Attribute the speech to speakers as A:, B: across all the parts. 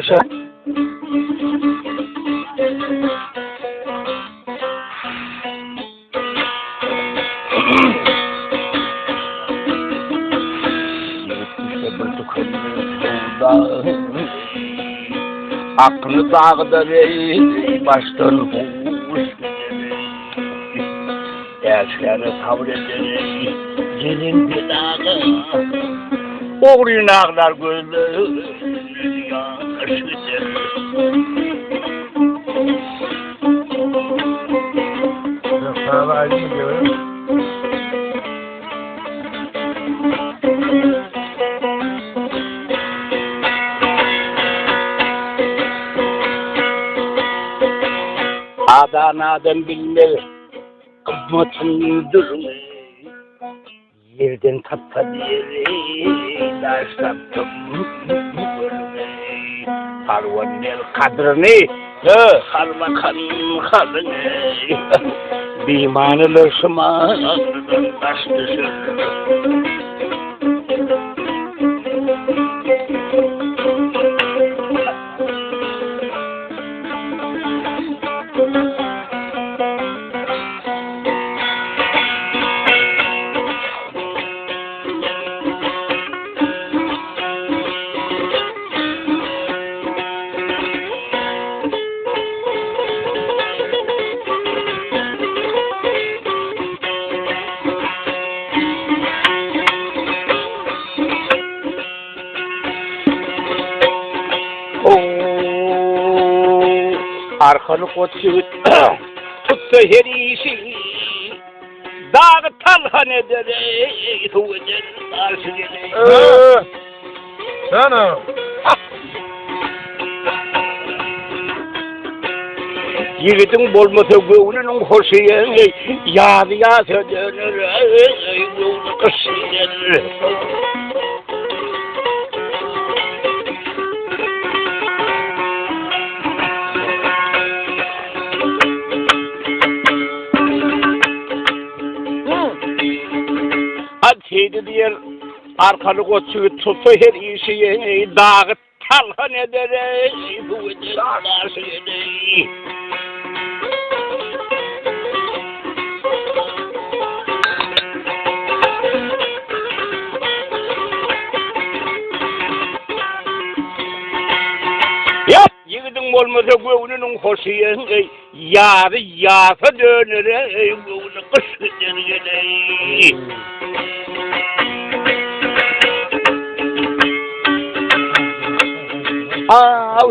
A: Paşa. Aklını dağda değil, baştan hoş eşkere sabrederek gelin bir dağı oğrun ağlar gözleri yaşıdır. Adana'dan bilmez kımmatın durumu yerden tapta diyeri taşlattım harvanel kadrini harmakan kadını bimanılırsıma taş düşür. Arkanı koçu tutsa her işi dağı talhan eder tuğudur arşı gelir.
B: Sana.
A: Yiğidin bolmasa göğünün hoşuyen yağdı yağsa dönür göğünü kışıdır. Şeydi diyor, arkalı koçu tutsa her işi dağı talhan eder tuğudur arşı gelir. Yap, yiğidin olmasa göğünün hoşuyen yağdı yağsa dönür göğünü kışıdır gelir.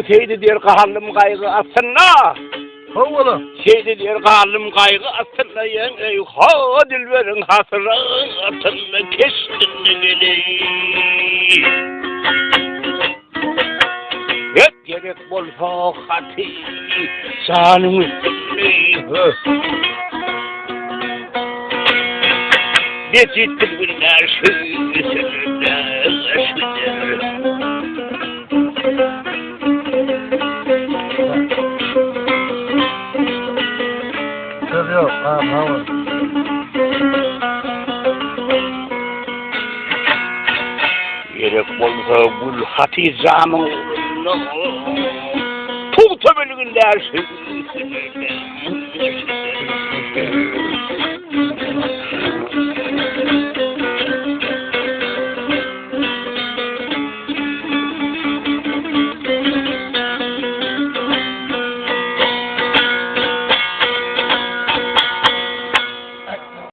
A: Şeydi diyor kahallım kaygı aslında.
B: Kovulu.
A: Şeydi diyor kahallım kaygı aslında ha dilberin hasırı aslında kestin geleyim. Hep gerek bolsa hati sanım üstünlüğü. Geçittir binler şüsünler şüsünler.
B: Yok, tamam.
A: Gerek bolsa bu hati zaman tuğta bölümünde her şey